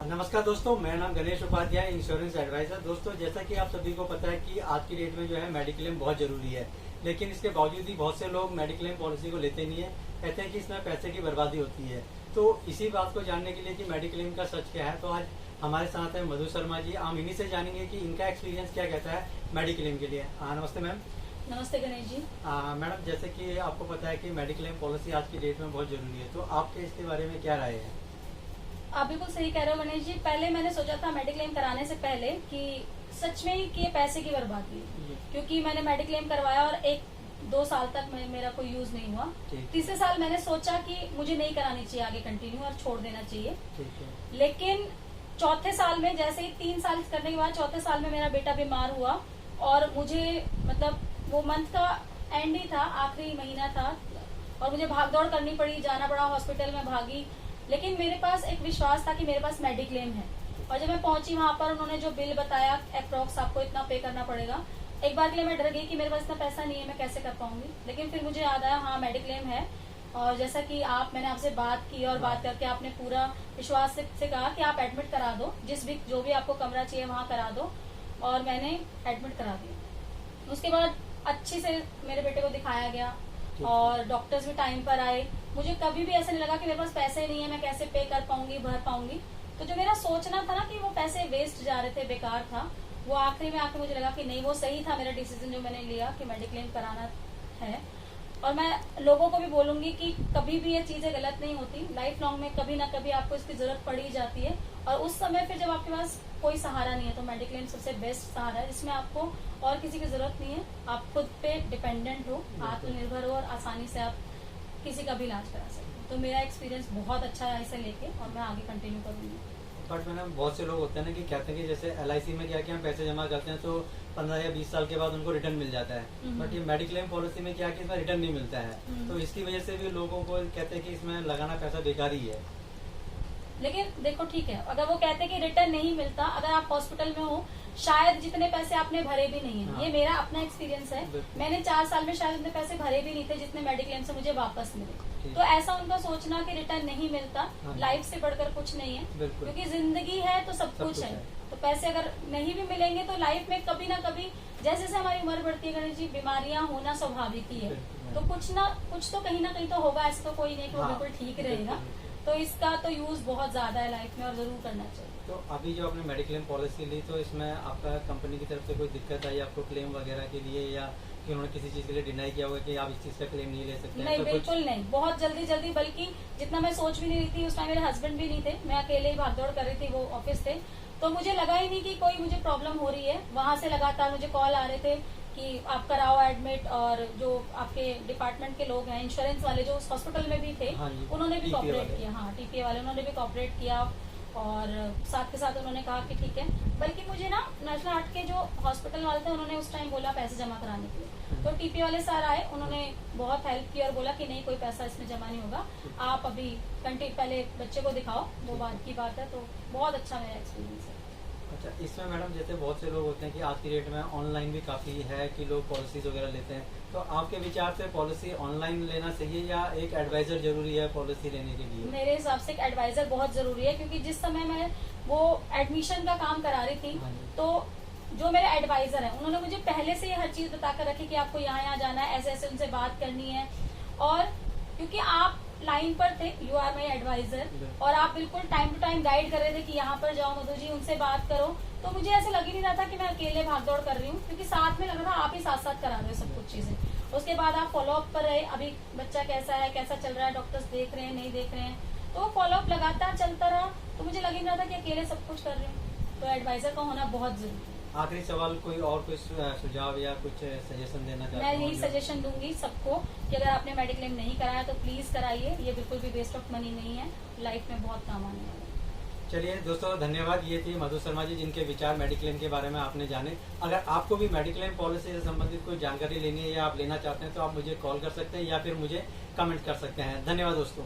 नमस्कार दोस्तों, मेरा नाम गणेश उपाध्याय, इंश्योरेंस एडवाइजर। दोस्तों, जैसा कि आप सभी को पता है कि आज की डेट में जो है मेडिक्लेम बहुत जरूरी है, लेकिन इसके बावजूद भी बहुत से लोग मेडिक्लेम पॉलिसी को लेते नहीं है। कहते हैं कि इसमें पैसे की बर्बादी होती है। तो इसी बात को जानने के लिए कि मेडिक्लेम का सच क्या है, तो आज हमारे साथ है मधु शर्मा जी। हम इन्हीं से जानेंगे कि इनका एक्सपीरियंस क्या कहता है मेडिक्लेम के लिए। नमस्ते मैम। नमस्ते गणेश जी। मैडम, जैसे कि आपको पता है कि मेडिक्लेम पॉलिसी आज की डेट में बहुत जरूरी है, तो आपके इसके बारे में क्या राय है? आप बिल्कुल सही कह रहे हो गणेश जी। पहले मैंने सोचा था मेडिक्लेम कराने से पहले कि सच में कि ये पैसे की बर्बादी है, क्योंकि मैंने मेडिक्लेम करवाया और 1-2 साल तक मेरा कोई यूज नहीं हुआ। तीसरे साल मैंने सोचा कि मुझे नहीं करानी चाहिए आगे कंटिन्यू और छोड़ देना चाहिए। लेकिन चौथे साल में, जैसे ही 3 साल करने के बाद चौथे साल में मेरा बेटा बीमार हुआ और मुझे मतलब वो मंथ का एंड ही था, आखिरी महीना था और मुझे भाग दौड़ करनी पड़ी, जाना पड़ा, हॉस्पिटल में भागी। लेकिन मेरे पास एक विश्वास था कि मेरे पास मेडिक्लेम है। और जब मैं पहुंची वहां पर, उन्होंने जो बिल बताया अप्रोक्स आपको इतना पे करना पड़ेगा, एक बार के लिए मैं डर गई कि मेरे पास इतना पैसा नहीं है, मैं कैसे कर पाऊंगी। लेकिन फिर मुझे याद आया, हाँ मेडिक्लेम है। और जैसा कि मैंने आपसे बात की और बात करके आपने पूरा विश्वास से कहा कि आप एडमिट करा दो, जो भी आपको कमरा चाहिए वहाँ करा दो। और मैंने एडमिट करा दिया। उसके बाद अच्छे से मेरे बेटे को दिखाया गया और डॉक्टर्स भी टाइम पर आए। मुझे कभी भी ऐसा नहीं लगा कि मेरे पास पैसे नहीं है, मैं कैसे पे कर पाऊंगी, भर पाऊंगी। तो जो मेरा सोचना था ना कि वो पैसे वेस्ट जा रहे थे, बेकार था, वो आखिरी में आके मुझे लगा कि नहीं, वो सही था मेरा डिसीजन जो मैंने लिया कि मेडिक्लेम कराना है। और मैं लोगों को भी बोलूंगी कि कभी भी ये चीजें गलत नहीं होती। लाइफ लॉन्ग में कभी ना कभी आपको इसकी जरूरत पड़ ही जाती है। और उस समय फिर जब आपके पास कोई सहारा नहीं है तो मेडिक्लेम सबसे बेस्ट सहारा है, जिसमें आपको और किसी की जरूरत नहीं है। आप खुद पे डिपेंडेंट हो, आत्मनिर्भर हो और आसानी से आप किसी का भी इलाज करा सकते हो। तो मेरा एक्सपीरियंस बहुत अच्छा है इसे लेके और मैं आगे कंटिन्यू करूंगी। बट मैडम, बहुत से लोग होते हैं ना कि कहते हैं कि जैसे LIC में क्या हम पैसे जमा करते हैं तो 15 या 20 साल के बाद उनको रिटर्न मिल जाता है, बट ये मेडिक्लेम पॉलिसी में क्या कि इसमें रिटर्न नहीं मिलता है। तो इसकी वजह से भी लोगों को कहते हैं कि इसमें लगाना पैसा बेकार ही है। लेकिन देखो, ठीक है, अगर वो कहते हैं कि रिटर्न नहीं मिलता, अगर आप हॉस्पिटल में हो, शायद जितने पैसे आपने भरे भी नहीं है। ये मेरा अपना एक्सपीरियंस है। मैंने 4 साल में शायद इतने पैसे भरे भी नहीं थे जितने मेडिक्लेम से मुझे वापस मिले। तो ऐसा उनका सोचना कि रिटर्न नहीं मिलता, लाइफ से बढ़कर कुछ नहीं है, क्योंकि जिंदगी है तो सब कुछ है। तो पैसे अगर नहीं भी मिलेंगे तो लाइफ में कभी ना कभी, जैसे जैसे हमारी उम्र बढ़ती है गणेश जी, बीमारियां होना स्वाभाविक ही है। तो कुछ तो कहीं ना कहीं तो होगा, ऐसा तो कोई नहीं कि वो बिल्कुल ठीक रहेगा। तो इसका तो यूज बहुत ज्यादा है लाइफ में और जरूर करना चाहिए। तो अभी जो आपने मेडिक्लेम पॉलिसी ली, तो इसमें आपका कंपनी की तरफ से कोई दिक्कत आई आपको क्लेम वगैरह के लिए, या कि उन्होंने किसी चीज के लिए डिनाई किया होगा कि आप इस चीज का क्लेम नहीं ले सकते? नहीं, बिल्कुल नहीं। बहुत जल्दी, बल्कि जितना मैं सोच भी नहीं रही थी, उस टाइम मेरे हस्बैंड भी नहीं थे, मैं अकेले ही भागदौड़ कर रही थी, वो ऑफिस थे। तो मुझे लगा ही नहीं कि कोई मुझे प्रॉब्लम हो रही है। वहां से लगातार मुझे कॉल आ रहे थे कि आप कराओ एडमिट, और जो आपके डिपार्टमेंट के लोग हैं, इंश्योरेंस वाले जो हॉस्पिटल में भी थे, उन्होंने भी कॉपरेट किया। हाँ, TPA वाले, उन्होंने भी कॉपरेट किया और साथ के साथ उन्होंने कहा कि ठीक है। बल्कि मुझे ना नेशनल हार्ट के जो हॉस्पिटल वाले थे, उन्होंने उस टाइम बोला पैसे जमा कराने के लिए। तो TPA वाले सर आए, उन्होंने बहुत हेल्प की और बोला कि नहीं, कोई पैसा इसमें जमा नहीं होगा, आप अभी पहले बच्चे को दिखाओ, वो बाद की बात है। तो बहुत अच्छा मेरा एक्सपीरियंस है। अच्छा, इसमें मैडम जैसे बहुत से लोग होते हैं कि आज की डेट में ऑनलाइन भी काफ़ी है कि लोग पॉलिसीज वगैरह लेते हैं, तो आपके विचार से पॉलिसी ऑनलाइन लेना चाहिए या एक एडवाइजर जरूरी है पॉलिसी लेने के लिए? मेरे हिसाब से एक एडवाइजर बहुत जरूरी है, क्योंकि जिस समय मैं वो एडमिशन का काम करा रही थी, तो जो मेरे एडवाइजर है, उन्होंने मुझे पहले से हर चीज बताकर रखी कि आपको यहाँ जाना है, ऐसे ऐसे उनसे बात करनी है। और क्योंकि आप लाइन पर थे, यू आर माई एडवाइजर, और आप बिल्कुल टाइम टू टाइम गाइड कर रहे थे कि यहाँ पर जाओ मधु जी, उनसे बात करो। तो मुझे ऐसे लग ही नहीं रहा था कि मैं अकेले भागदौड़ कर रही हूँ, क्योंकि साथ में लग रहा था आप ही साथ साथ करा रहे हो सब कुछ चीजें। उसके बाद आप फॉलोअप पर रहे, अभी बच्चा कैसा है, कैसा चल रहा है, डॉक्टर्स देख रहे हैं, नहीं देख रहे हैं, तो फॉलोअप लगातार चलता रहा। तो मुझे लग ही नहीं रहा था कि अकेले सब कुछ कर रही हूँ। तो एडवाइजर का होना बहुत जरूरी है। आखिरी सवाल, कोई और कुछ सुझाव या कुछ सजेशन देना चाहते हैं? मैं यही सजेशन दूंगी सबको कि अगर आपने मेडिक्लेम नहीं कराया तो प्लीज कराइए। ये बिल्कुल भी वेस्ट ऑफ मनी नहीं है, लाइफ में बहुत काम आने वाला है। चलिए दोस्तों, धन्यवाद। ये थी मधु शर्मा जी, जिनके विचार मेडिक्लेम के बारे में आपने जाने। अगर आपको भी मेडिक्लेम पॉलिसी से संबंधित कोई जानकारी लेनी है या आप लेना चाहते हैं तो आप मुझे कॉल कर सकते हैं या फिर मुझे कमेंट कर सकते हैं। धन्यवाद दोस्तों।